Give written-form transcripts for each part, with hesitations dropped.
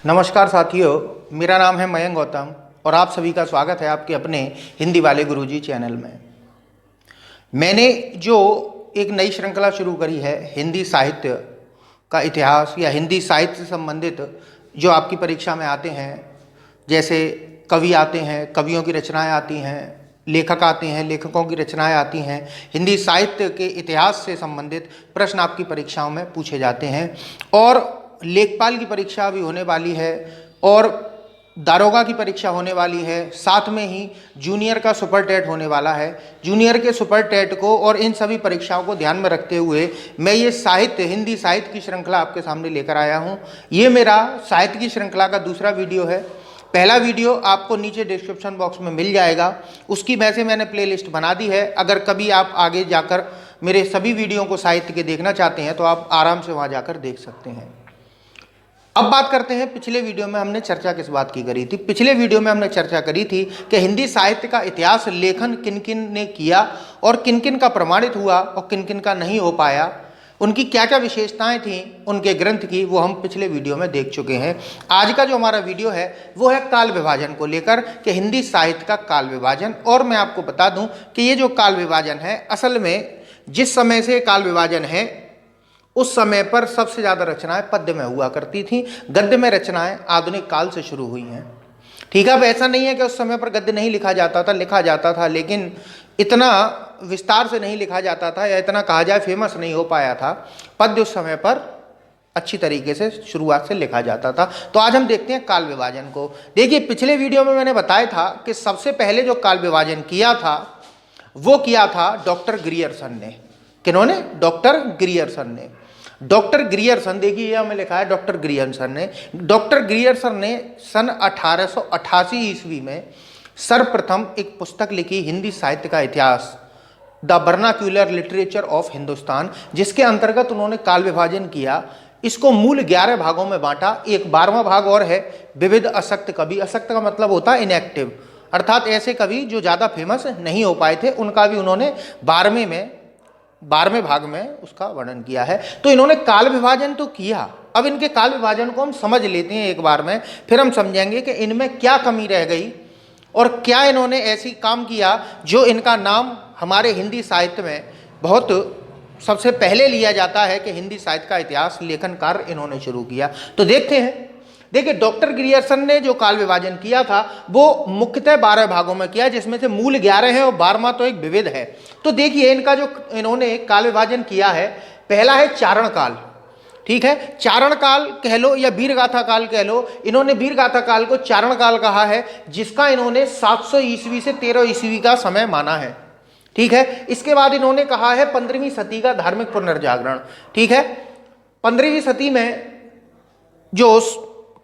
नमस्कार साथियों, मेरा नाम है मयंक गौतम और आप सभी का स्वागत है आपके अपने हिंदी वाले गुरुजी चैनल में। मैंने जो एक नई श्रृंखला शुरू करी है हिंदी साहित्य का इतिहास या हिंदी साहित्य से संबंधित जो आपकी परीक्षा में आते हैं, जैसे कवि आते हैं, कवियों की रचनाएं आती हैं, लेखक आते हैं, लेखकों की रचनाएं आती हैं, हिंदी साहित्य के इतिहास से संबंधित प्रश्न आपकी परीक्षाओं में पूछे जाते हैं। और लेखपाल की परीक्षा भी होने वाली है और दारोगा की परीक्षा होने वाली है, साथ में ही जूनियर का सुपर टेट होने वाला है। जूनियर के सुपर टेट को और इन सभी परीक्षाओं को ध्यान में रखते हुए मैं ये हिंदी साहित्य की श्रृंखला आपके सामने लेकर आया हूँ। ये मेरा साहित्य की श्रृंखला का दूसरा वीडियो है। पहला वीडियो आपको नीचे डिस्क्रिप्शन बॉक्स में मिल जाएगा, उसकी वैसे मैंने प्लेलिस्ट बना दी है। अगर कभी आप आगे जाकर मेरे सभी वीडियो को साहित्य के देखना चाहते हैं तो आप आराम से वहाँ जाकर देख सकते हैं। अब बात करते हैं, पिछले वीडियो में हमने चर्चा किस बात की करी थी। पिछले वीडियो में हमने चर्चा करी थी कि हिंदी साहित्य का इतिहास लेखन किन किन ने किया और किन किन का प्रमाणित हुआ और किन किन का नहीं हो पाया, उनकी क्या क्या विशेषताएं थीं उनके ग्रंथ की, वो हम पिछले वीडियो में देख चुके हैं। आज का जो हमारा वीडियो है वो है काल विभाजन को लेकर कि हिंदी साहित्य का काल विभाजन। और मैं आपको बता दूं कि ये जो काल विभाजन है, असल में जिस समय से काल विभाजन है उस समय पर सबसे ज़्यादा रचनाएं पद्य में हुआ करती थीं। गद्य में रचनाएं आधुनिक काल से शुरू हुई हैं। ठीक है, अब ऐसा नहीं है कि उस समय पर गद्य नहीं लिखा जाता था, लिखा जाता था, लेकिन इतना विस्तार से नहीं लिखा जाता था या इतना कहा जाए फेमस नहीं हो पाया था। पद्य उस समय पर अच्छी तरीके से शुरुआत से लिखा जाता था। तो आज हम देखते हैं काल विभाजन को। देखिए, पिछले वीडियो में मैंने बताया था कि सबसे पहले जो काल विभाजन किया था वो किया था डॉक्टर ग्रियर्सन ने। किन्होंने? डॉक्टर ग्रियर्सन ने। डॉक्टर ग्रियर्सन, देखिए यह हमें लिखा है डॉक्टर ग्रियर्सन ने। डॉक्टर ग्रियर्सन ने सन 1888 ईस्वी में सर्वप्रथम एक पुस्तक लिखी, हिंदी साहित्य का इतिहास, the vernacular literature of Hindustan, जिसके अंतर्गत उन्होंने काल विभाजन किया। इसको मूल 11 भागों में बांटा। एक 12वां भाग और है, विविध अशक्त कवि। अशक्त का मतलब होता है इनएक्टिव, अर्थात ऐसे कवि जो ज़्यादा फेमस नहीं हो पाए थे, उनका भी उन्होंने 12वें भाग में उसका वर्णन किया है। तो इन्होंने काल विभाजन तो किया। अब इनके काल विभाजन को हम समझ लेते हैं एक बार में, फिर हम समझेंगे कि इनमें क्या कमी रह गई और क्या इन्होंने ऐसी काम किया जो इनका नाम हमारे हिंदी साहित्य में बहुत सबसे पहले लिया जाता है कि हिंदी साहित्य का इतिहास लेखन कार्य इन्होंने शुरू किया। तो देखते हैं। देखिए, डॉक्टर ग्रियर्सन ने जो काल विभाजन किया था वो मुख्यतः 12 भागों में किया, जिसमें से मूल 11 है और 12वां तो एक विविध है। तो देखिए, इनका जो इन्होंने काल विभाजन किया है, पहला है चारण काल। ठीक है, चारण काल कह लो या वीरगाथा काल कह लो। इन्होंने वीरगाथा काल को चारण काल कहा है, जिसका इन्होंने 700 ईस्वी से 13 ईस्वी का समय माना है। ठीक है, इसके बाद इन्होंने कहा है 15वीं सदी का धार्मिक पुनर्जागरण। ठीक है, 15वीं सदी में जो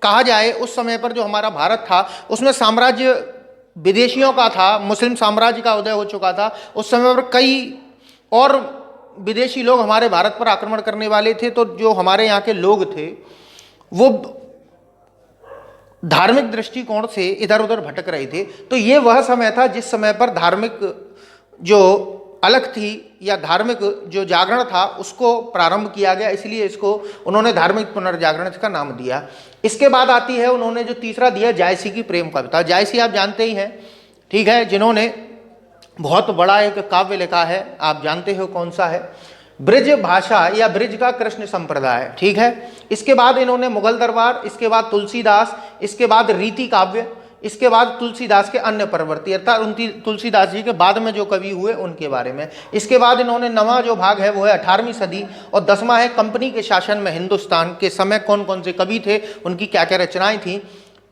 कहा जाए उस समय पर जो हमारा भारत था उसमें साम्राज्य विदेशियों का था, मुस्लिम साम्राज्य का उदय हो चुका था। उस समय पर कई और विदेशी लोग हमारे भारत पर आक्रमण करने वाले थे। तो जो हमारे यहाँ के लोग थे वो धार्मिक दृष्टिकोण से इधर उधर भटक रहे थे। तो ये वह समय था जिस समय पर धार्मिक जो अलग थी या धार्मिक जो जागरण था उसको प्रारंभ किया गया, इसलिए इसको उन्होंने धार्मिक पुनर्जागरण का नाम दिया। इसके बाद आती है उन्होंने जो तीसरा दिया, जायसी की प्रेम कविता। जायसी आप जानते ही हैं, ठीक है, जिन्होंने बहुत बड़ा एक काव्य लिखा है, आप जानते हो कौन सा है, ब्रिज भाषा या ब्रिज का कृष्ण संप्रदाय। ठीक है, इसके बाद इन्होंने मुगल दरबार, इसके बाद तुलसीदास, इसके बाद रीति काव्य, इसके बाद तुलसीदास के अन्य परवर्ती, अर्थात तुलसीदास जी के बाद में जो कवि हुए उनके बारे में। इसके बाद इन्होंने 9वां जो भाग है वो है 18वीं सदी और 10वां है कंपनी के शासन में हिंदुस्तान के समय कौन कौन से कवि थे, उनकी क्या क्या रचनाएं थी।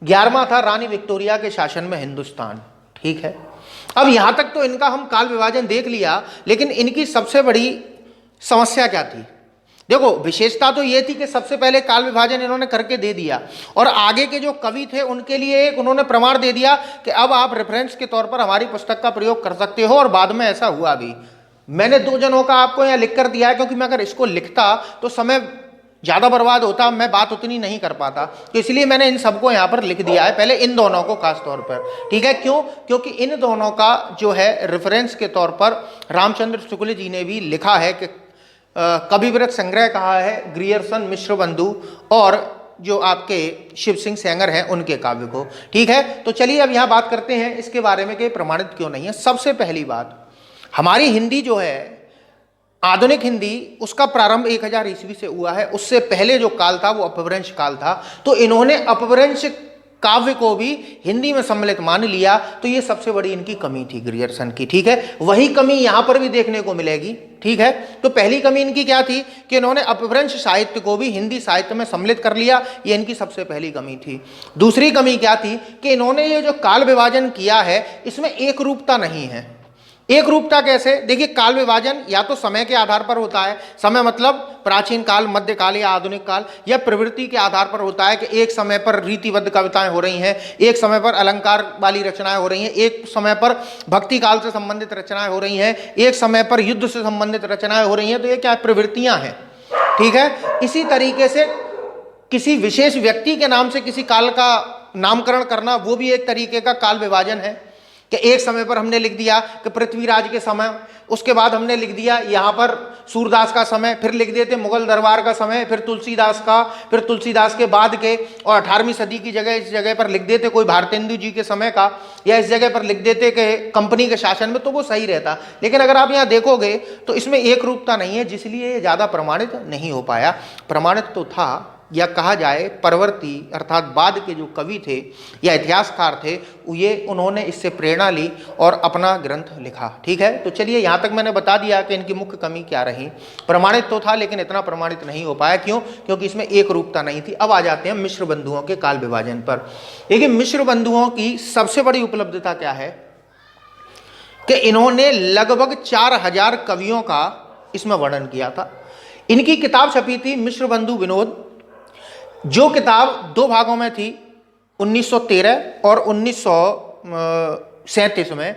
11वां था रानी विक्टोरिया के शासन में हिंदुस्तान। ठीक है, अब यहाँ तक तो इनका हम काल विभाजन देख लिया, लेकिन इनकी सबसे बड़ी समस्या क्या थी? देखो, विशेषता तो ये थी कि सबसे पहले काल विभाजन इन्होंने करके दे दिया और आगे के जो कवि थे उनके लिए एक उन्होंने प्रमाण दे दिया कि अब आप रेफरेंस के तौर पर हमारी पुस्तक का प्रयोग कर सकते हो। और बाद में ऐसा हुआ भी। मैंने 2 जनों का आपको यहाँ लिख कर दिया है, क्योंकि मैं अगर इसको लिखता तो समय ज़्यादा बर्बाद होता, मैं बात उतनी नहीं कर पाता, तो इसलिए मैंने इन सबको यहाँ पर लिख दिया है, पहले इन दोनों को खास तौर पर। ठीक है, क्यों? क्योंकि इन दोनों का जो है रेफरेंस के तौर पर रामचंद्र शुक्ल जी ने भी लिखा है कि कविवृत संग्रह कहा है ग्रियर्सन मिश्र बंधु, और जो आपके शिव सिंह सेंगर हैं उनके काव्य को। ठीक है, तो चलिए अब यहाँ बात करते हैं इसके बारे में कि प्रमाणित क्यों नहीं है। सबसे पहली बात, हमारी हिंदी जो है आधुनिक हिंदी, उसका प्रारंभ 1000 ईस्वी से हुआ है। उससे पहले जो काल था वो अपभ्रंश काल था, तो इन्होंने अपभ्रंश काव्य को भी हिंदी में सम्मिलित मान लिया, तो ये सबसे बड़ी इनकी कमी थी ग्रियर्सन की। ठीक है, वही कमी यहां पर भी देखने को मिलेगी। ठीक है, तो पहली कमी इनकी क्या थी कि इन्होंने अपभ्रंश साहित्य को भी हिंदी साहित्य में सम्मिलित कर लिया, ये इनकी सबसे पहली कमी थी। दूसरी कमी क्या थी कि इन्होंने ये जो काल विभाजन किया है इसमें एक रूपता नहीं है। एक रूपता कैसे? देखिए, काल विभाजन या तो समय के आधार पर होता है, समय मतलब प्राचीन काल, मध्य काल या आधुनिक काल, या प्रवृत्ति के आधार पर होता है कि एक समय पर रीतिबद्ध कविताएं हो रही हैं, एक समय पर अलंकार वाली रचनाएं हो रही हैं, एक समय पर भक्ति काल से संबंधित रचनाएं हो रही हैं, एक समय पर युद्ध से संबंधित रचनाएं हो रही हैं। तो ये क्या प्रवृत्तियां हैं। ठीक है, इसी तरीके से किसी विशेष व्यक्ति के नाम से किसी काल का नामकरण करना, वो भी एक तरीके का काल विभाजन है कि एक समय पर हमने लिख दिया कि पृथ्वीराज के समय, उसके बाद हमने लिख दिया यहाँ पर सूरदास का समय, फिर लिख देते मुगल दरबार का समय, फिर तुलसीदास का, फिर तुलसीदास के बाद के, और 18वीं सदी की जगह इस जगह पर लिख देते कोई भारतेंदु जी के समय का, या इस जगह पर लिख देते कि कंपनी के शासन में, तो वो सही रहता। लेकिन अगर आप यहाँ देखोगे तो इसमें एक रूपता नहीं है, जिसलिए ये ज़्यादा प्रमाणित नहीं हो पाया। प्रमाणित तो था, या कहा जाए परवर्ती अर्थात बाद के जो कवि थे या इतिहासकार थे, ये उन्होंने इससे प्रेरणा ली और अपना ग्रंथ लिखा। ठीक है, तो चलिए यहाँ तक मैंने बता दिया कि इनकी मुख्य कमी क्या रही। प्रमाणित तो था लेकिन इतना प्रमाणित नहीं हो पाया। क्यों? क्योंकि इसमें एक रूपता नहीं थी। अब आ जाते हैं मिश्र बंधुओं के काल विभाजन पर। देखिए, मिश्र बंधुओं की सबसे बड़ी उपलब्धता क्या है कि इन्होंने लगभग 4000 कवियों का इसमें वर्णन किया था। इनकी किताब छपी थी मिश्र बंधु विनोद, जो किताब 2 भागों में थी, 1913 और 1937 में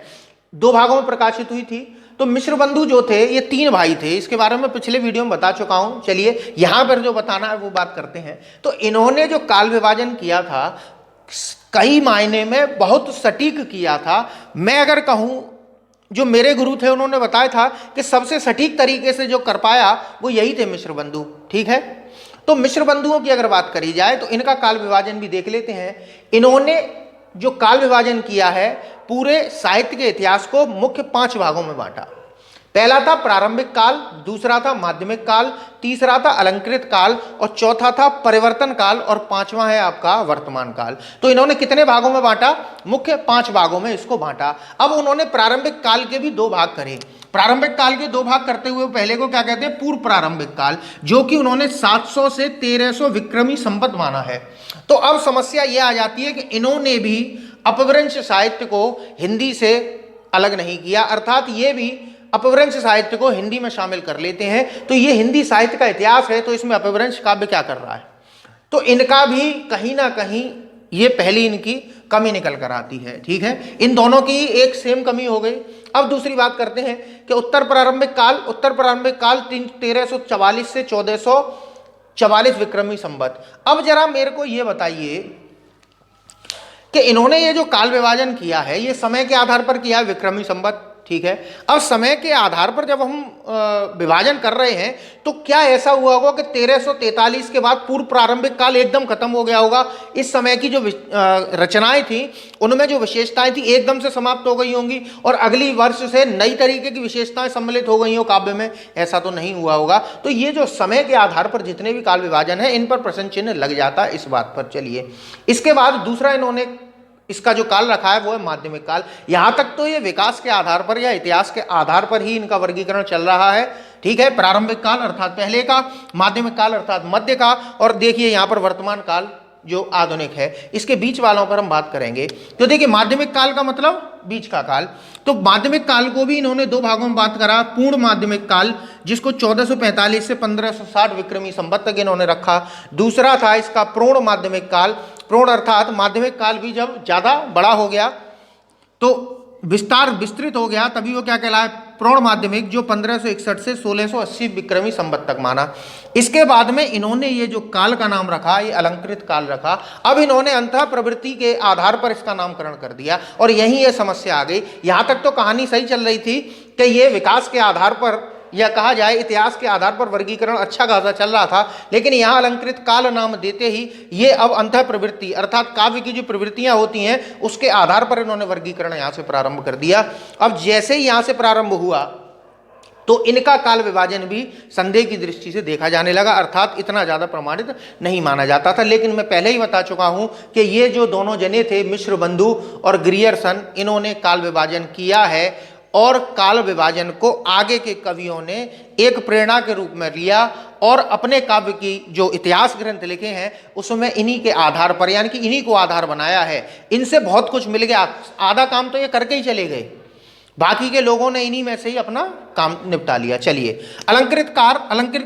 2 भागों में प्रकाशित हुई थी। तो मिश्र बंधु जो थे ये 3 भाई थे, इसके बारे में पिछले वीडियो में बता चुका हूं। चलिए यहां पर जो बताना है वो बात करते हैं। तो इन्होंने जो काल विभाजन किया था, कई मायने में बहुत सटीक किया था। मैं अगर कहूं, जो मेरे गुरु थे उन्होंने बताया था कि सबसे सटीक तरीके से जो कर पाया वो यही थे मिश्र बंधु। ठीक है, तो मिश्र बंधुओं की अगर बात करी जाए तो इनका काल विभाजन भी देख लेते हैं। इन्होंने जो काल विभाजन किया है, पूरे साहित्य के इतिहास को मुख्य 5 भागों में बांटा। पहला था प्रारंभिक काल, दूसरा था माध्यमिक काल, तीसरा था अलंकृत काल, और चौथा था परिवर्तन काल, और 5वां है आपका वर्तमान काल। तो इन्होंने कितने भागों में बांटा? मुख्य 5 भागों में इसको बांटा। अब उन्होंने प्रारंभिक काल के भी 2 भाग करे। प्रारंभिक काल के 2 भाग करते हुए पहले को क्या कहते हैं? पूर्व प्रारंभिक काल, जो कि उन्होंने 700 से 1300 विक्रमी संवत माना है। तो अब समस्या यह आ जाती है कि इन्होंने भी अपभ्रंश साहित्य को हिंदी से अलग नहीं किया, अर्थात ये भी अपभ्रंश साहित्य को हिंदी में शामिल कर लेते हैं। तो ये हिंदी साहित्य का इतिहास है, तो इसमें अपभ्रंश काव्य क्या कर रहा है? तो इनका भी कहीं ना कहीं ये पहली इनकी कमी निकल कर आती है। ठीक है, इन दोनों की एक सेम कमी हो गई। अब दूसरी बात करते हैं कि उत्तर प्रारंभिक काल 1344 से 1444 विक्रमी संवत। अब जरा मेरे को ये बताइए कि इन्होंने ये जो काल विभाजन किया है ये समय के आधार पर किया है, विक्रमी संवत। ठीक है, अब समय के आधार पर जब हम विभाजन कर रहे हैं तो क्या ऐसा हुआ होगा कि 1343 के बाद पूर्व प्रारंभिक काल एकदम खत्म हो गया होगा? इस समय की जो रचनाएं थी उनमें जो विशेषताएं थी एकदम से समाप्त हो गई होंगी और अगली वर्ष से नई तरीके की विशेषताएं सम्मिलित हो गई हो काव्य में? ऐसा तो नहीं हुआ होगा। तो ये जो समय के आधार पर जितने भी काल विभाजन है इन पर प्रश्न चिन्ह लग जाता है इस बात पर। चलिए, इसके बाद दूसरा इन्होंने इसका जो काल रखा है वो है माध्यमिक काल। यहां तक तो ये विकास के आधार पर या इतिहास के आधार पर ही इनका वर्गीकरण चल रहा है। ठीक है, प्रारंभिक काल अर्थात पहले का, माध्यमिक काल अर्थात मध्य का, और देखिए यहां पर वर्तमान काल जो आधुनिक है, इसके बीच वालों पर हम बात करेंगे। तो देखिए, माध्यमिक काल का मतलब बीच का काल। तो माध्यमिक काल को भी इन्होंने 2 भागों में बात करा। पूर्ण माध्यमिक काल, जिसको 1445 से 1560 विक्रमी संवत तक इन्होंने रखा। दूसरा था इसका प्रोढ़ माध्यमिक काल। प्रोढ़ अर्थात माध्यमिक काल भी जब ज़्यादा बड़ा हो गया तो विस्तृत हो गया, तभी वो क्या कहलाया? प्रौढ़ माध्यमिक, जो 1561 से 1680 विक्रमी संवत तक माना। इसके बाद में इन्होंने ये जो काल का नाम रखा, ये अलंकृत काल रखा। अब इन्होंने अंतः प्रवृत्ति के आधार पर इसका नामकरण कर दिया और यहीं ये समस्या आ गई। यहाँ तक तो कहानी सही चल रही थी कि ये विकास के आधार पर या कहा जाए इतिहास के आधार पर वर्गीकरण अच्छा खासा चल रहा था, लेकिन यहाँ अलंकृत काल नाम देते ही ये अब अंतः प्रवृत्ति अर्थात काव्य की जो प्रवृत्तियां होती हैं उसके आधार पर इन्होंने वर्गीकरण यहाँ से प्रारंभ कर दिया। अब जैसे ही यहाँ से प्रारंभ हुआ तो इनका काल विभाजन भी संदेह की दृष्टि से देखा जाने लगा, अर्थात इतना ज़्यादा प्रमाणित नहीं माना जाता था। लेकिन मैं पहले ही बता चुका हूं कि ये जो दोनों जने थे मिश्र बंधु और ग्रियर्सन, इन्होंने काल विभाजन किया है और काल विभाजन को आगे के कवियों ने एक प्रेरणा के रूप में लिया और अपने काव्य की जो इतिहास ग्रंथ लिखे हैं उसमें इन्हीं के आधार पर यानी कि इन्हीं को आधार बनाया है। इनसे बहुत कुछ मिल गया, आधा काम तो ये करके ही चले गए, बाकी के लोगों ने इन्हीं में से ही अपना काम निपटा लिया। चलिए, अलंकृत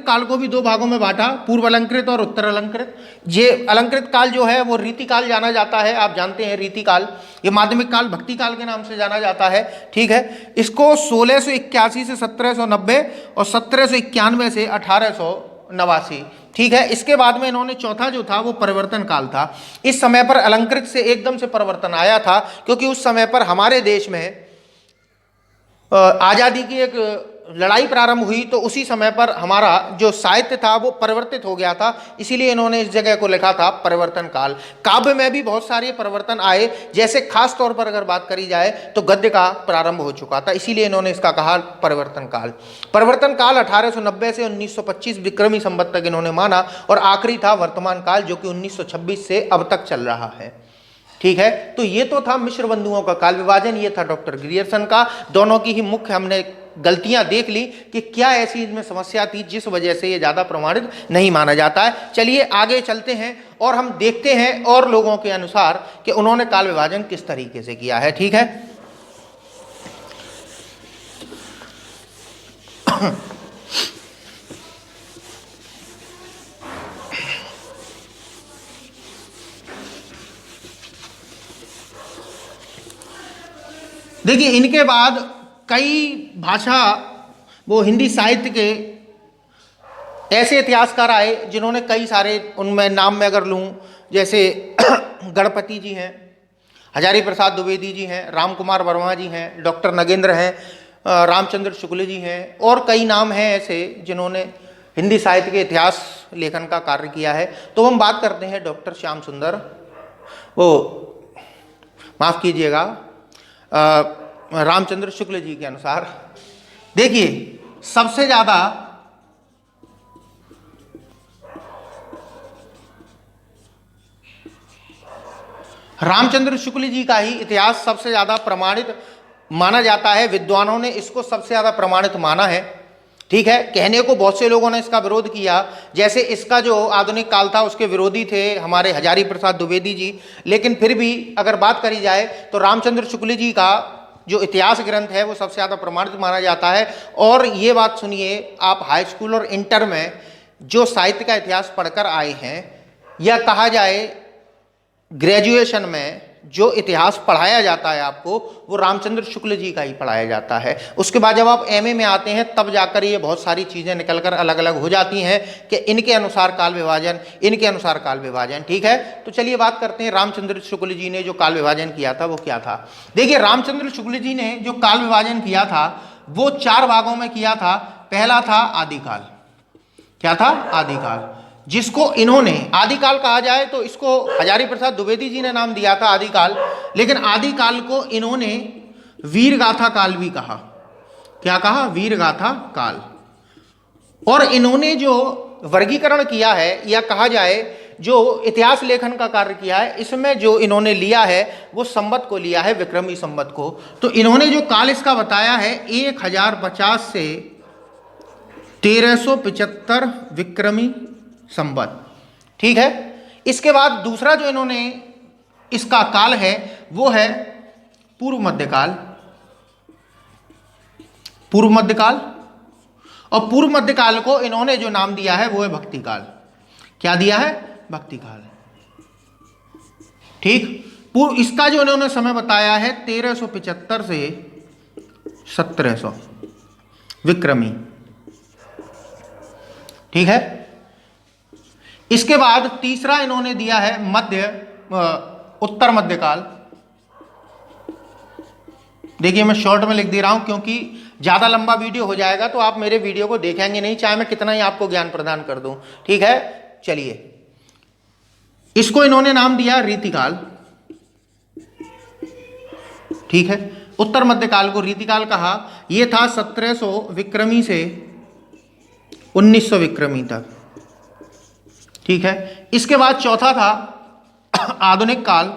काल को भी दो भागों में बांटा, पूर्व अलंकृत और उत्तर अलंकृत। ये अलंकृत काल जो है वो रीति काल जाना जाता है, आप जानते हैं रीति काल, ये माध्यमिक काल भक्ति काल के नाम से जाना जाता है। ठीक है, इसको 1681 से 1790 और 1791 से 1889। ठीक है, इसके बाद में इन्होंने चौथा जो था वो परिवर्तन काल था। इस समय पर अलंकृत से एकदम से परिवर्तन आया था, क्योंकि उस समय पर हमारे देश में आज़ादी की एक लड़ाई प्रारंभ हुई, तो उसी समय पर हमारा जो साहित्य था वो परिवर्तित हो गया था, इसीलिए इन्होंने इस जगह को लिखा था परिवर्तन काल। काव्य में भी बहुत सारे परिवर्तन आए, जैसे खास तौर पर अगर बात करी जाए तो गद्य का प्रारंभ हो चुका था, इसीलिए इन्होंने इसका कहा परिवर्तन काल। परिवर्तन काल 1890 से 1925 विक्रमी संवत तक इन्होंने माना और आखिरी था वर्तमान काल, जो कि 1926 से अब तक चल रहा है। ठीक है, तो ये तो था मिश्र बंधुओं का काल विभाजन, ये था डॉक्टर ग्रियर्सन का। दोनों की ही मुख्य हमने गलतियां देख ली कि क्या ऐसी इसमें समस्या थी जिस वजह से ये ज़्यादा प्रमाणित नहीं माना जाता है। चलिए आगे चलते हैं और हम देखते हैं और लोगों के अनुसार कि उन्होंने काल विभाजन किस तरीके से किया है। ठीक है, देखिए इनके बाद कई भाषा वो हिंदी साहित्य के ऐसे इतिहासकार आए जिन्होंने कई सारे, उनमें नाम में अगर लूँ जैसे गणपति जी हैं, हजारी प्रसाद द्विवेदी जी हैं, राम कुमार वर्मा जी हैं, डॉक्टर नगेंद्र हैं, रामचंद्र शुक्ल जी हैं और कई नाम हैं ऐसे जिन्होंने हिंदी साहित्य के इतिहास लेखन का कार्य किया है। तो हम बात करते हैं डॉक्टर श्याम सुंदर, वो माफ़ कीजिएगा रामचंद्र शुक्ल जी के अनुसार। देखिए सबसे ज़्यादा रामचंद्र शुक्ल जी का ही इतिहास सबसे ज़्यादा प्रमाणित माना जाता है, विद्वानों ने इसको सबसे ज़्यादा प्रमाणित माना है। ठीक है, कहने को बहुत से लोगों ने इसका विरोध किया, जैसे इसका जो आधुनिक काल था उसके विरोधी थे हमारे हजारी प्रसाद द्विवेदी जी, लेकिन फिर भी अगर बात करी जाए तो रामचंद्र शुक्ल जी का जो इतिहास ग्रंथ है वो सबसे ज़्यादा प्रमाणित माना जाता है। और ये बात सुनिए, आप हाई स्कूल और इंटर में जो साहित्य का इतिहास पढ़कर आए हैं या कहा जाए ग्रेजुएशन में जो इतिहास पढ़ाया जाता है आपको, वो रामचंद्र शुक्ल जी का ही पढ़ाया जाता है। उसके बाद जब आप एमए में आते हैं तब जाकर ये बहुत सारी चीज़ें निकलकर अलग अलग हो जाती हैं कि इनके अनुसार काल विभाजन, इनके अनुसार काल विभाजन। ठीक है, तो चलिए बात करते हैं रामचंद्र शुक्ल जी ने जो काल विभाजन किया था वो क्या था। देखिए रामचंद्र शुक्ल जी ने जो काल विभाजन किया था वो 4 भागों में किया था। पहला था आदिकाल। क्या था? आदिकाल, जिसको इन्होंने आदिकाल कहा जाए तो इसको हजारी प्रसाद द्विवेदी जी ने नाम दिया था आदिकाल, लेकिन आदिकाल को इन्होंने वीरगाथा काल भी कहा। क्या कहा? वीरगाथा काल। और इन्होंने जो वर्गीकरण किया है या कहा जाए जो इतिहास लेखन का कार्य किया है, इसमें जो इन्होंने लिया है वो संवत को लिया है, विक्रमी संवत को। तो इन्होंने जो काल इसका बताया है 1050 से 1375 विक्रमी संवत। ठीक है, इसके बाद दूसरा जो इन्होंने इसका काल है वो है पूर्व मध्यकाल। पूर्व मध्यकाल, और पूर्व मध्यकाल को इन्होंने जो नाम दिया है वो है भक्ति काल। क्या दिया है? भक्ति काल। ठीक, इसका जो इन्होंने समय बताया है 1375 से 1700 विक्रमी। ठीक है, इसके बाद तीसरा इन्होंने दिया है उत्तर मध्यकाल। देखिए मैं शॉर्ट में लिख दे रहा हूं क्योंकि ज़्यादा लंबा वीडियो हो जाएगा तो आप मेरे वीडियो को देखेंगे नहीं, चाहे मैं कितना ही आपको ज्ञान प्रदान कर दूं। ठीक है, चलिए। इसको इन्होंने नाम दिया रीतिकाल। ठीक है, उत्तर मध्यकाल को रीतिकाल कहा। यह था 1700 विक्रमी से 1900 विक्रमी तक। ठीक है, इसके बाद चौथा था आधुनिक काल।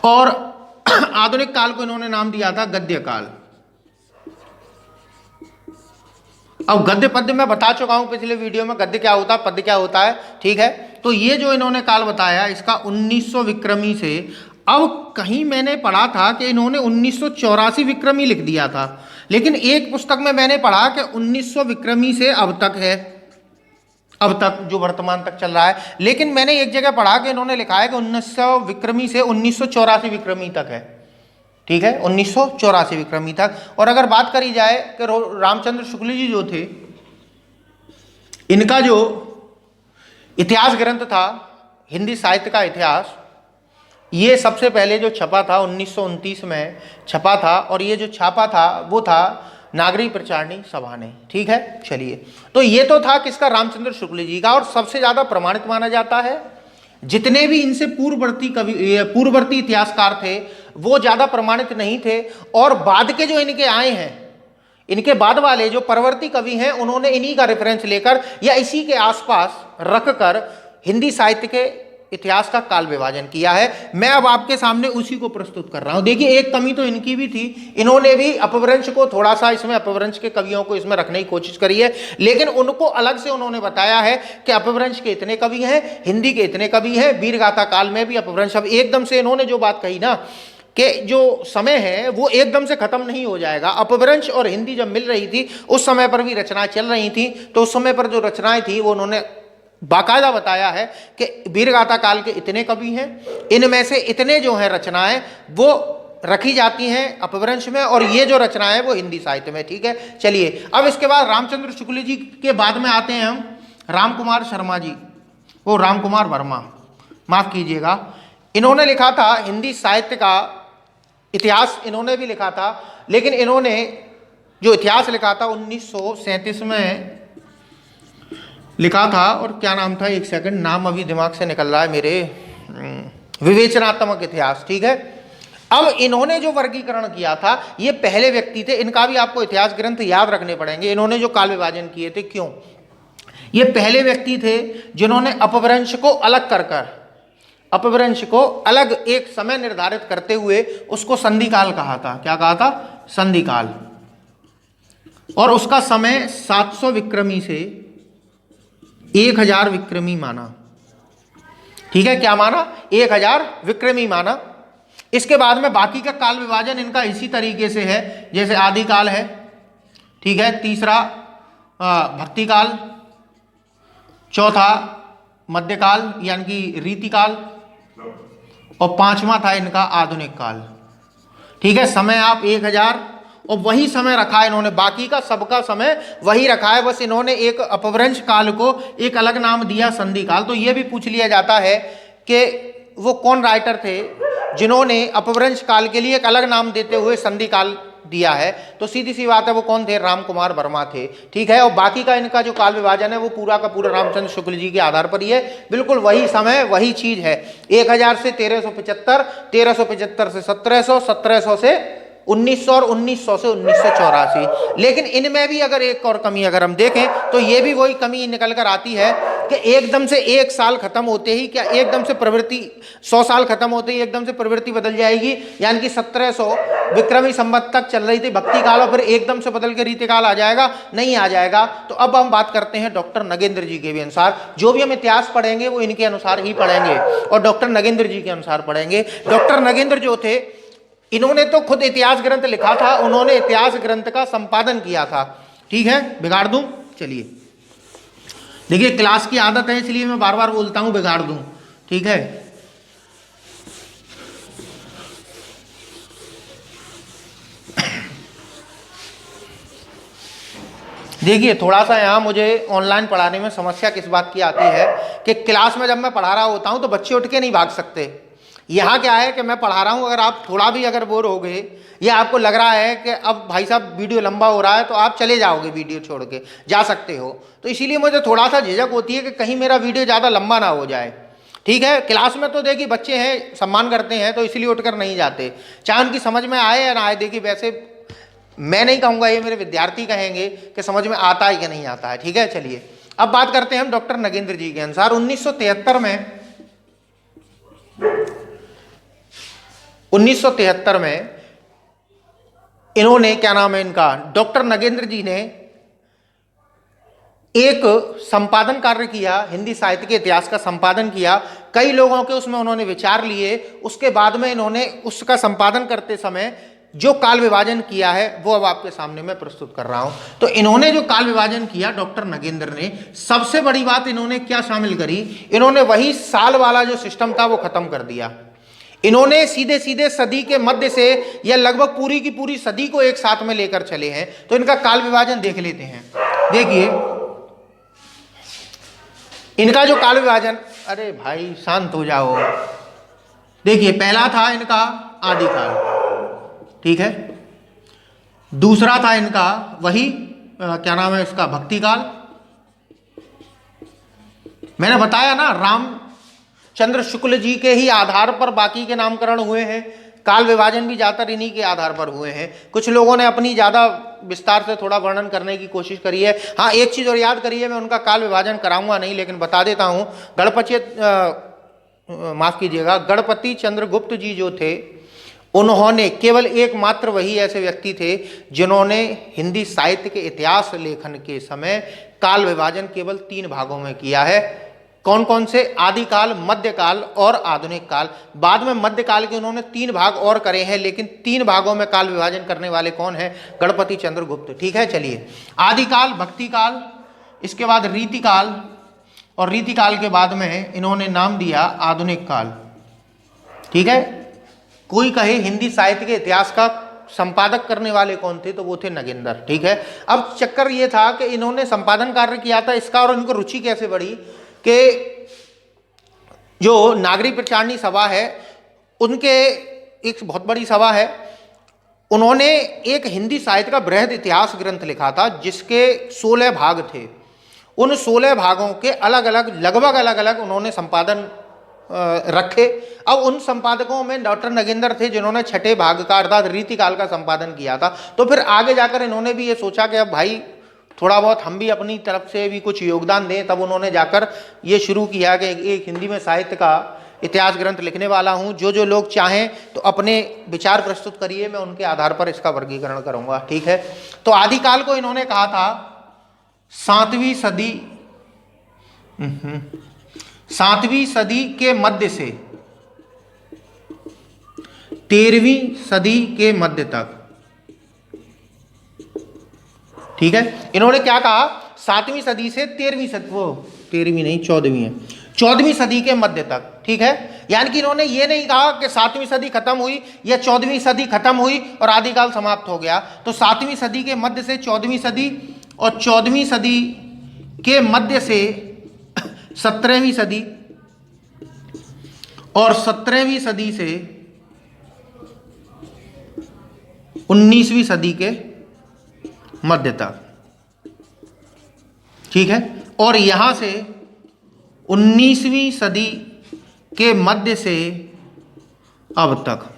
और आधुनिक काल को इन्होंने नाम दिया था गद्य काल। अब गद्य पद्य मैं बता चुका हूं पिछले वीडियो में, गद्य क्या होता है, पद्य क्या होता है। ठीक है, तो ये जो इन्होंने काल बताया इसका 1900 विक्रमी से, अब कहीं मैंने पढ़ा था कि इन्होंने 1984 विक्रमी लिख दिया था, लेकिन एक पुस्तक में मैंने पढ़ा कि 1900 विक्रमी से अब तक है, अब तक जो वर्तमान तक चल रहा है। लेकिन मैंने एक जगह पढ़ा कि इन्होंने लिखा है कि 1900 विक्रमी से 1984 विक्रमी तक है। ठीक है, 1984 विक्रमी तक। और अगर बात करी जाए कि रामचंद्र शुक्ल जी जो थे, इनका जो इतिहास ग्रंथ था हिंदी साहित्य का इतिहास, ये सबसे पहले जो छपा था 1929 में छपा था, और ये जो छापा था वो था नागरिक प्रचारणी सभा ने। ठीक है, चलिए। तो ये तो था किसका, रामचंद्र शुक्ल जी का, और सबसे ज्यादा प्रमाणित माना जाता है। जितने भी इनसे पूर्ववर्ती इतिहासकार थे वो ज्यादा प्रमाणित नहीं थे, और बाद के जो इनके आए हैं, इनके बाद वाले जो परवर्ती कवि हैं, उन्होंने इन्हीं का रेफरेंस लेकर या इसी के आसपास रखकर हिंदी साहित्य के इतिहास का काल विभाजन किया है। मैं अब आपके सामने उसी को प्रस्तुत कर रहा हूं। देखिए, एक कमी तो इनकी भी थी, इन्होंने भी अपभ्रंश को थोड़ा सा, इसमें अपभ्रंश के कवियों को इसमें रखने की कोशिश करी है, लेकिन उनको अलग से उन्होंने बताया है कि अपभ्रंश के इतने कवि हैं, हिंदी के इतने कवि हैं, वीरगाथा काल में भी अपभ्रंश। अब एकदम से इन्होंने जो बात कही ना कि जो समय है वो एकदम से खत्म नहीं हो जाएगा। अपभ्रंश और हिंदी जब मिल रही थी उस समय पर भी रचनाएं चल रही थी, तो उस समय पर जो रचनाएं थी वो उन्होंने बाकायदा बताया है कि वीरगाथा काल के इतने कवि हैं, इनमें से इतने जो हैं रचनाएं वो रखी जाती हैं अपभ्रंश में, और ये जो रचनाएं वो हिंदी साहित्य में। ठीक है, चलिए। अब इसके बाद रामचंद्र शुक्ल जी के बाद में आते हैं हम राम कुमार शर्मा जी, वो राम कुमार वर्मा, माफ कीजिएगा। इन्होंने लिखा था हिंदी साहित्य का इतिहास, इन्होंने भी लिखा था, लेकिन इन्होंने जो इतिहास लिखा था 1937 में लिखा था, और क्या नाम था, एक सेकंड, नाम अभी दिमाग से निकल रहा है मेरे, विवेचनात्मक इतिहास। ठीक है, अब इन्होंने जो वर्गीकरण किया था, ये पहले व्यक्ति थे, इनका भी आपको इतिहास ग्रंथ याद रखने पड़ेंगे। इन्होंने जो काल विभाजन किए थे, क्यों, ये पहले व्यक्ति थे जिन्होंने अपभ्रंश को अलग कर कर, अपभ्रंश को अलग एक समय निर्धारित करते हुए उसको संधि काल कहा था। क्या कहा था, संधि काल। और उसका समय 700 विक्रमी से 1000 विक्रमी माना। ठीक है, क्या माना, 1000 विक्रमी माना। इसके बाद में बाकी का काल विभाजन इनका इसी तरीके से है, जैसे आदि काल है, ठीक है, तीसरा भक्ति काल, चौथा मध्यकाल यानी कि रीतिकाल, और पांचवा था इनका आधुनिक काल। ठीक है, समय आप 1000, और वही समय रखा है इन्होंने, बाकी का सबका समय वही रखा है, बस इन्होंने एक अपभ्रंश काल को एक अलग नाम दिया, संधि काल। तो ये भी पूछ लिया जाता है कि वो कौन राइटर थे जिन्होंने अपभ्रंश काल के लिए एक अलग नाम देते हुए संधि काल दिया है, तो सीधी सी बात है वो कौन थे, राम कुमार वर्मा थे। ठीक है, और बाकी का इनका जो काल विभाजन है वो पूरा का पूरा रामचंद्र शुक्ल जी के आधार पर ही है, बिल्कुल वही समय वही चीज है। 1000 से 1375, 1375 से 1700, 1700 से 1900, और 1900 से 1984। लेकिन इनमें भी अगर एक और कमी अगर हम देखें तो ये भी वही कमी निकल कर आती है कि एकदम से एक साल खत्म होते ही, क्या एकदम से प्रवृत्ति 100 साल खत्म होते ही एकदम से प्रवृत्ति बदल जाएगी, यानी कि 1700 विक्रमी संवत तक चल रही थी भक्ति काल, और फिर एकदम से बदल के रीतिकाल आ जाएगा, नहीं आ जाएगा। तो अब हम बात करते हैं डॉक्टर नगेंद्र जी के भी अनुसार। जो भी हम इतिहास पढ़ेंगे वो इनके अनुसार ही पढ़ेंगे, और डॉक्टर नगेंद्र जी के अनुसार पढ़ेंगे। डॉक्टर नगेंद्र जो थे, इन्होंने तो खुद इतिहास ग्रंथ लिखा था, उन्होंने इतिहास ग्रंथ का संपादन किया था। ठीक है, बिगाड़ दूं, चलिए। देखिए, क्लास की आदत है इसलिए मैं बार बार बोलता हूं बिगाड़ दूं। ठीक है, देखिए थोड़ा सा यहाँ मुझे ऑनलाइन पढ़ाने में समस्या किस बात की आती है कि क्लास में जब मैं पढ़ा रहा होता हूं तो बच्चे उठ के नहीं भाग सकते। यहाँ क्या है कि मैं पढ़ा रहा हूँ, अगर आप थोड़ा भी अगर बोर हो गए या आपको लग रहा है कि अब भाई साहब वीडियो लंबा हो रहा है, तो आप चले जाओगे, वीडियो छोड़ के जा सकते हो। तो इसीलिए मुझे थोड़ा सा झिझक होती है कि कहीं मेरा वीडियो ज़्यादा लंबा ना हो जाए। ठीक है, क्लास में तो देखिए बच्चे हैं, सम्मान करते हैं, तो इसलिए उठकर नहीं जाते, चाहे उनकी समझ में आए या ना आए। देखिए वैसे मैं नहीं कहूँगा, ये मेरे विद्यार्थी कहेंगे कि समझ में आता है कि नहीं आता है। ठीक है, चलिए अब बात करते हैं हम डॉक्टर नगेंद्र जी के अनुसार 1973 में इन्होंने, क्या नाम है इनका, डॉक्टर नगेंद्र जी ने एक संपादन कार्य किया, हिंदी साहित्य के इतिहास का संपादन किया। कई लोगों के उसमें उन्होंने विचार लिए। उसके बाद में इन्होंने उसका संपादन करते समय जो काल विभाजन किया है वो अब आपके सामने मैं प्रस्तुत कर रहा हूं। तो इन्होंने जो काल विभाजन किया डॉक्टर नगेंद्र ने, सबसे बड़ी बात इन्होंने क्या शामिल करी, इन्होंने वही साल वाला जो सिस्टम था वो खत्म कर दिया। इन्होंने सीधे सीधे सदी के मध्य से या लगभग पूरी की पूरी सदी को एक साथ में लेकर चले हैं। तो इनका काल विभाजन देख लेते हैं। देखिए इनका जो काल विभाजन, अरे भाई शांत हो जाओ। देखिए पहला था इनका आदिकाल, ठीक है। दूसरा था इनका वही क्या नाम है इसका, भक्ति काल। मैंने बताया ना, रामचंद्र शुक्ल जी के ही आधार पर बाकी के नामकरण हुए हैं। काल विभाजन भी ज्यादातर इन्हीं के आधार पर हुए हैं। कुछ लोगों ने अपनी ज्यादा विस्तार से थोड़ा वर्णन करने की कोशिश करी है। हाँ, एक चीज और याद करिए, मैं उनका काल विभाजन कराऊंगा नहीं, लेकिन बता देता हूं। माफ कीजिएगा, गणपति चंद्रगुप्त जी जो थे, उन्होंने केवल एकमात्र वही ऐसे व्यक्ति थे जिन्होंने हिंदी साहित्य के इतिहास लेखन के समय काल विभाजन केवल 3 भागों में किया है। कौन कौन से? आदिकाल, मध्यकाल और आधुनिक काल। बाद में मध्यकाल के उन्होंने 3 भाग और करे हैं, लेकिन 3 भागों में काल विभाजन करने वाले कौन है? गणपति चंद्रगुप्त। ठीक है, चलिए आदिकाल, भक्ति काल, इसके बाद रीतिकाल, और रीतिकाल के बाद में इन्होंने नाम दिया आधुनिक काल। ठीक है, कोई कहे हिंदी साहित्य के इतिहास का संपादक करने वाले कौन थे, तो वो थे नगेंद्र। ठीक है, अब चक्कर ये था कि इन्होंने संपादन कार्य किया था इसका, और इनको रुचि कैसे बढ़ी कि जो नागरिक प्रचारणी सभा है, उनके एक बहुत बड़ी सभा है, उन्होंने एक हिंदी साहित्य का बृहद इतिहास ग्रंथ लिखा था जिसके 16 भाग थे। उन 16 भागों के अलग अलग, लगभग अलग अलग उन्होंने संपादन रखे। अब उन संपादकों में डॉक्टर नगेंद्र थे जिन्होंने 6ठे भाग का अर्थात रीतिकाल का संपादन किया था। तो फिर आगे जाकर इन्होंने भी ये सोचा कि अब भाई थोड़ा बहुत हम भी अपनी तरफ से भी कुछ योगदान दें। तब उन्होंने जाकर ये शुरू किया कि एक हिंदी में साहित्य का इतिहास ग्रंथ लिखने वाला हूँ, जो लोग चाहें तो अपने विचार प्रस्तुत करिए, मैं उनके आधार पर इसका वर्गीकरण करूँगा। ठीक है, तो आदिकाल को इन्होंने कहा था 7वीं सदी के मध्य से 13वीं सदी के मध्य तक। ठीक है, इन्होंने क्या कहा, 7वीं सदी से 13वीं सदी, वो 13वीं नहीं 14वीं है, 14वीं सदी के मध्य तक। ठीक है, यानी कि इन्होंने ये नहीं कहा कि 7वीं सदी खत्म हुई या 14वीं सदी खत्म हुई और आदिकाल समाप्त हो गया। तो 7वीं सदी के मध्य से 14वीं सदी, और 14वीं सदी के मध्य से 17वीं सदी, और 17वीं सदी से 19वीं सदी के मध्य तक। ठीक है, और यहां से 19वीं सदी के मध्य से अब तक।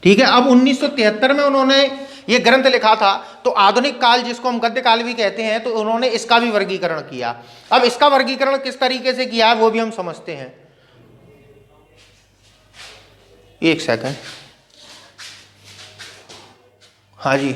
ठीक है, अब 1973 में उन्होंने ये ग्रंथ लिखा था। तो आधुनिक काल, जिसको हम गद्य काल भी कहते हैं, तो उन्होंने इसका भी वर्गीकरण किया। अब इसका वर्गीकरण किस तरीके से किया है वो भी हम समझते हैं। एक सेकंड, हाँ जी,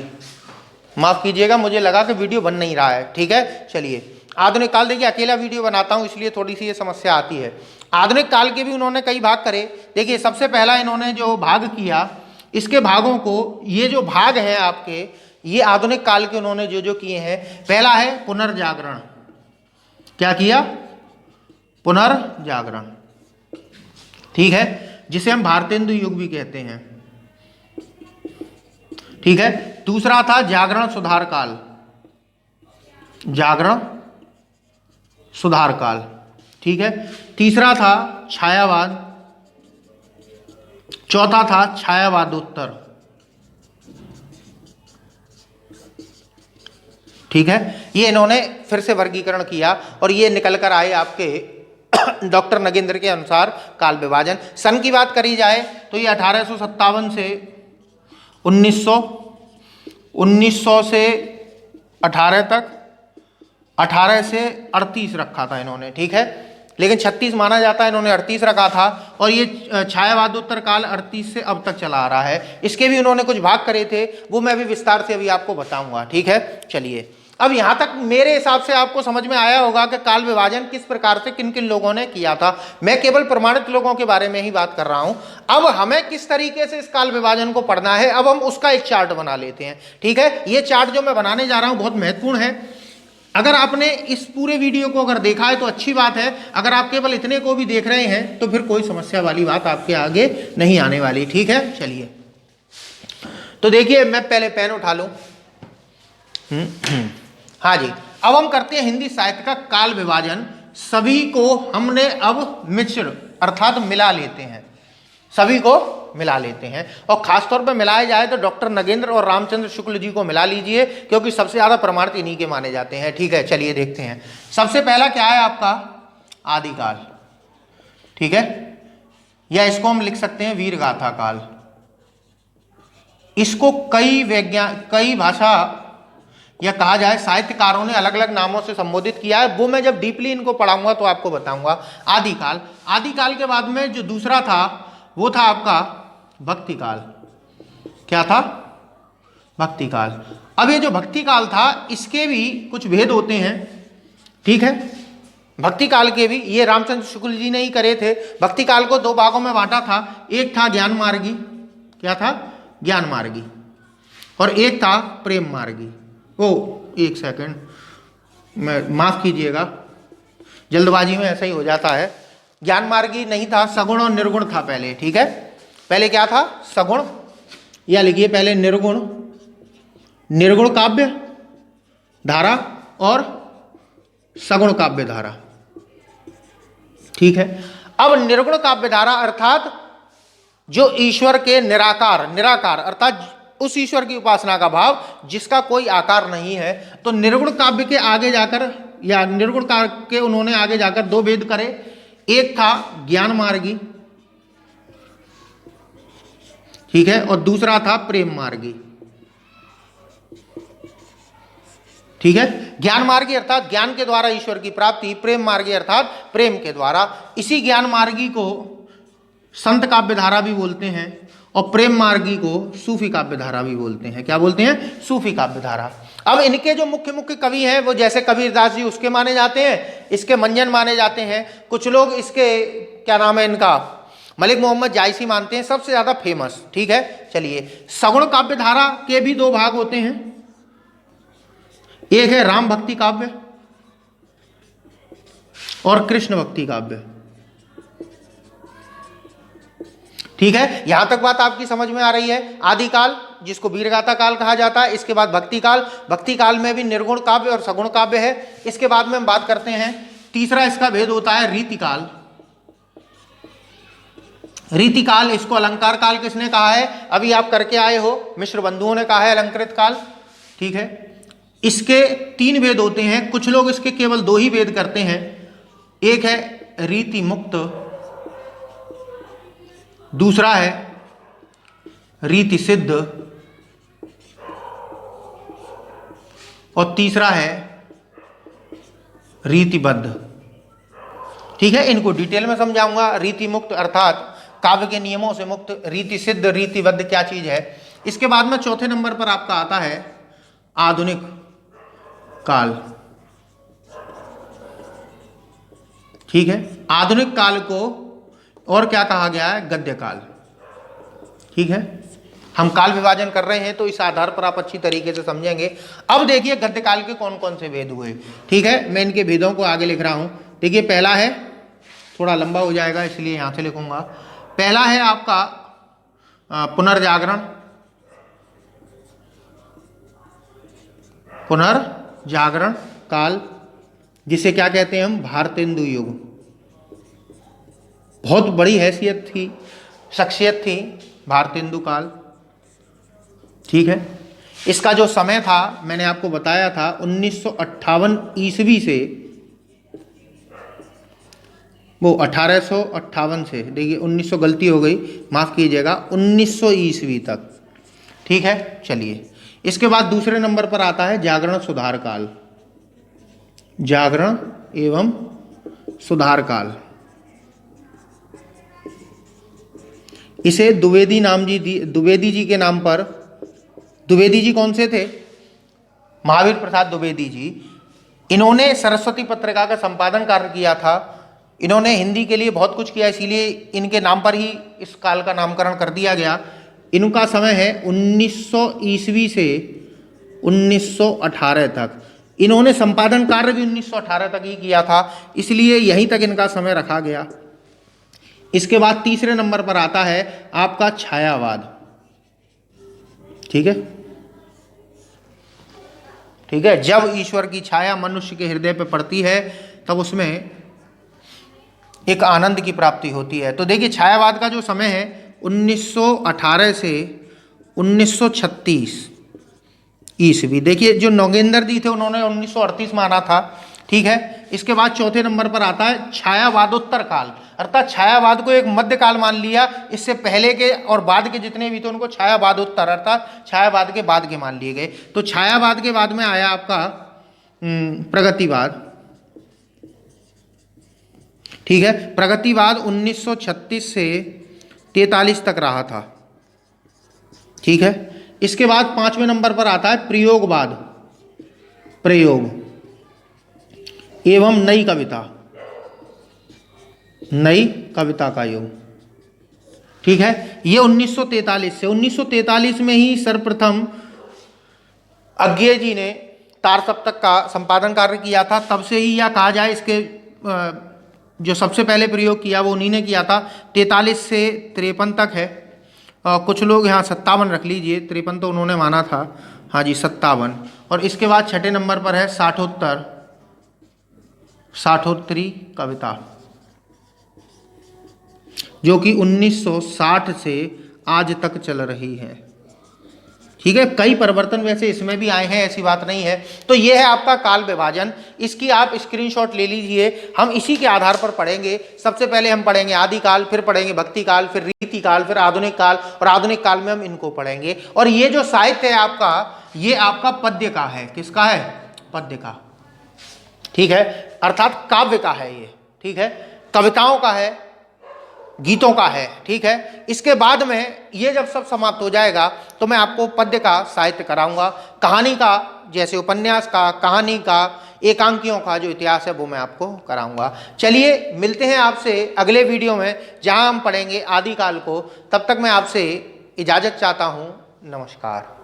माफ कीजिएगा, मुझे लगा कि वीडियो बन नहीं रहा है। ठीक है, चलिए आधुनिक काल, देखिए अकेला वीडियो बनाता हूं इसलिए थोड़ी सी ये समस्या आती है। आधुनिक काल के भी उन्होंने कई भाग करे। देखिए सबसे पहला इन्होंने जो भाग किया, इसके भागों को, ये जो भाग हैं आपके, ये आधुनिक काल के उन्होंने जो किए हैं। पहला है पुनर्जागरण। क्या किया? पुनर्जागरण। ठीक है, जिसे हम भारतेंदु युग भी कहते हैं। ठीक है, दूसरा था जागरण सुधार काल। जागरण सुधार काल। ठीक है। तीसरा था छायावाद, चौथा था छायावादोत्तर, ठीक है। ये इन्होंने फिर से वर्गीकरण किया और ये निकल कर आए आपके डॉक्टर नगेंद्र के अनुसार काल विभाजन। सन की बात करी जाए तो ये 1857 से 1900 से 18 तक, 18 से 38 रखा था इन्होंने, ठीक है। लेकिन 36 माना जाता है, इन्होंने 38 रखा था। और ये छायावादोत्तर काल 38 से अब तक चला आ रहा है। इसके भी उन्होंने कुछ भाग करे थे, वो मैं भी विस्तार से अभी आपको बताऊंगा, ठीक है। चलिए, अब यहां तक मेरे हिसाब से आपको समझ में आया होगा कि काल विभाजन किस प्रकार से किन किन लोगों ने किया था। मैं केवल प्रमाणित लोगों के बारे में ही बात कर रहा हूं। अब हमें किस तरीके से इस काल विभाजन को पढ़ना है, अब हम उसका एक चार्ट बना लेते हैं, ठीक है। ये चार्ट जो मैं बनाने जा रहा हूं बहुत महत्वपूर्ण है। अगर आपने इस पूरे वीडियो को अगर देखा है तो अच्छी बात है, अगर आप केवल इतने को भी देख रहे हैं तो फिर कोई समस्या वाली बात आपके आगे नहीं आने वाली, ठीक है। चलिए, तो देखिए, मैं पहले पेन उठा लूं। हाँ जी, अब हम करते हैं हिंदी साहित्य का काल विभाजन। सभी को हमने अब मिश्र अर्थात मिला लेते हैं, सभी को मिला लेते हैं। और खासतौर पर मिलाया जाए तो डॉक्टर नगेंद्र और रामचंद्र शुक्ल जी को मिला लीजिए, क्योंकि सबसे ज्यादा प्रमाणित इन्हीं के माने जाते हैं, ठीक है। चलिए देखते हैं। सबसे पहला क्या है आपका आदिकाल, ठीक है, या इसको हम लिख सकते हैं वीरगाथा काल। इसको कई भाषा या कहा जाए साहित्यकारों ने अलग अलग नामों से संबोधित किया है, वो मैं जब डीपली इनको पढ़ाऊंगा तो आपको बताऊंगा। आदिकाल, आदिकाल के बाद में जो दूसरा था वो था आपका भक्ति काल। क्या था? भक्ति काल। अब ये जो भक्ति काल था इसके भी कुछ भेद होते हैं, ठीक है। भक्ति काल के भी ये रामचंद्र शुक्ल जी ने ही करे थे। भक्ति काल को दो भागों में बांटा था, एक था ज्ञान मार्गी, क्या था? ज्ञान मार्गी, और एक था प्रेम मार्गी। ओ एक सेकंड, मैं माफ कीजिएगा, जल्दबाजी में ऐसा ही हो जाता है। ज्ञान मार्गी नहीं था, सगुण और निर्गुण था पहले, ठीक है। पहले क्या था? सगुण, या लिखिए पहले निर्गुण, निर्गुण काव्य धारा और सगुण काव्य धारा, ठीक है। अब निर्गुण काव्य धारा अर्थात जो ईश्वर के निराकार, निराकार अर्थात उस ईश्वर की उपासना का भाव जिसका कोई आकार नहीं है। तो निर्गुण काव्य के आगे जाकर, या निर्गुण काव्य के उन्होंने आगे जाकर दो भेद करे। एक था ज्ञान मार्गी, ठीक है, और दूसरा था प्रेम मार्गी, ठीक है। ज्ञान मार्गी अर्थात ज्ञान के द्वारा ईश्वर की प्राप्ति, प्रेम मार्गी अर्थात प्रेम के द्वारा। इसी ज्ञान मार्गी को संत काव्य धारा भी बोलते हैं और प्रेम मार्गी को सूफी काव्य धारा भी बोलते हैं। क्या बोलते हैं? सूफी काव्य धारा। अब इनके जो मुख्य मुख्य कवि हैं वो जैसे कबीरदास जी उसके माने जाते हैं, इसके मंजन माने जाते हैं। कुछ लोग इसके क्या नाम है इनका, मलिक मोहम्मद जायसी मानते हैं सबसे ज्यादा फेमस, ठीक है। चलिए, सगुण काव्य धारा के भी दो भाग होते हैं, एक है राम भक्ति काव्य और कृष्ण भक्ति काव्य, ठीक है। यहां तक बात आपकी समझ में आ रही है। आदिकाल जिसको वीरगाथा काल कहा जाता है, इसके बाद भक्ति काल, भक्ति काल में भी निर्गुण काव्य और सगुण काव्य है। इसके बाद में हम बात करते हैं, तीसरा इसका भेद होता है रीतिकाल। रीतिकाल, इसको अलंकार काल किसने कहा है? अभी आप करके आए हो, मिश्र बंधुओं ने कहा है अलंकृत काल, ठीक है। इसके तीन भेद होते हैं, कुछ लोग इसके केवल दो ही भेद करते हैं। एक है रीति मुक्त, दूसरा है रीति सिद्ध, और तीसरा है रीतिबद्ध, ठीक है। इनको डिटेल में समझाऊंगा। रीति मुक्त अर्थात काव्य के नियमों से मुक्त, रीति सिद्ध, रीतिबद्ध क्या चीज है। इसके बाद में चौथे नंबर पर आपका आता है आधुनिक काल, ठीक है। आधुनिक काल को और क्या कहा गया है? गद्य काल, ठीक है। हम काल विभाजन कर रहे हैं तो इस आधार पर आप अच्छी तरीके से समझेंगे। अब देखिए गद्य काल के कौन कौन से भेद हुए, ठीक है। मैं इनके भेदों को आगे लिख रहा हूं। देखिए, पहला है, थोड़ा लंबा हो जाएगा इसलिए यहां से लिखूंगा। पहला है आपका पुनर्जागरण, पुनर्जागरण काल, जिसे क्या कहते हैं हम? भारतेंदु युग, बहुत बड़ी हैसियत थी, शख्सियत थी भारतेंदु काल। ठीक है, इसका जो समय था मैंने आपको बताया था 1958 ईस्वी से, वो 1858 से, देखिए 1900 गलती हो गई, माफ़ कीजिएगा, 1900 ईस्वी तक। ठीक है, चलिए इसके बाद दूसरे नंबर पर आता है जागरण सुधार काल। जागरण एवं सुधार काल, इसे द्विवेदी जी के नाम पर, द्विवेदी जी कौन से थे? महावीर प्रसाद द्विवेदी जी। इन्होंने सरस्वती पत्रिका का संपादन कार्य किया था। इन्होंने हिंदी के लिए बहुत कुछ किया, इसीलिए इनके नाम पर ही इस काल का नामकरण कर दिया गया। इनका समय है 1900 ईस्वी से 1918 तक। इन्होंने संपादन कार्य भी 1918 तक ही किया था, इसलिए यहीं तक इनका समय रखा गया। इसके बाद तीसरे नंबर पर आता है आपका छायावाद। ठीक है, ठीक है, जब ईश्वर की छाया मनुष्य के हृदय पर पड़ती है तब उसमें एक आनंद की प्राप्ति होती है। तो देखिए छायावाद का जो समय है 1918 से 1936 ईस्वी। देखिए जो नौगेंद्र जी थे उन्होंने 1938 माना था। ठीक है, इसके बाद चौथे नंबर पर आता है छायावादोत्तर काल, अर्थात छायावाद को एक मध्यकाल मान लिया। इससे पहले के और बाद के जितने भी थे उनको छायावादोत्तर अर्थात छायावाद के बाद के मान लिए गए। तो छायावाद के बाद में आया आपका प्रगतिवाद। ठीक है, प्रगतिवाद 1936 से 43 तक रहा था। ठीक है, इसके बाद पांचवें नंबर पर आता है प्रयोगवाद, प्रयोग एवं नई कविता, नई कविता का युग। ठीक है, ये 1943 से, 1943 में ही सर्वप्रथम अज्ञे जी ने तार सप्तक का संपादन कार्य किया था। तब से ही या कहा जाए इसके जो सबसे पहले प्रयोग किया वो उन्हीं ने किया था। 43 से 53 तक है। कुछ लोग यहाँ 57 रख लीजिए, 53 तो उन्होंने माना था। हाँ जी 57। और इसके बाद छठे नंबर पर है साठोत्तरी कविता, जो कि 1960 से आज तक चल रही है। ठीक है, कई परिवर्तन वैसे इसमें भी आए हैं, ऐसी बात नहीं है। तो ये है आपका काल विभाजन, इसकी आप स्क्रीनशॉट ले लीजिए। हम इसी के आधार पर पढ़ेंगे। सबसे पहले हम पढ़ेंगे आदिकाल, फिर पढ़ेंगे भक्ति काल, फिर रीति काल, फिर आधुनिक काल, और आधुनिक काल में हम इनको पढ़ेंगे। और ये जो साहित्य है आपका, ये आपका पद्य का है। किसका है? पद्य का। ठीक है, अर्थात काव्य का है ये। ठीक है, कविताओं का है, गीतों का है। ठीक है, इसके बाद में ये जब सब समाप्त हो जाएगा तो मैं आपको पद्य का साहित्य कराऊंगा। कहानी का, जैसे उपन्यास का, कहानी का, एकांकियों का जो इतिहास है वो मैं आपको कराऊंगा। चलिए मिलते हैं आपसे अगले वीडियो में, जहां हम पढ़ेंगे आदिकाल को। तब तक मैं आपसे इजाज़त चाहता हूं। नमस्कार।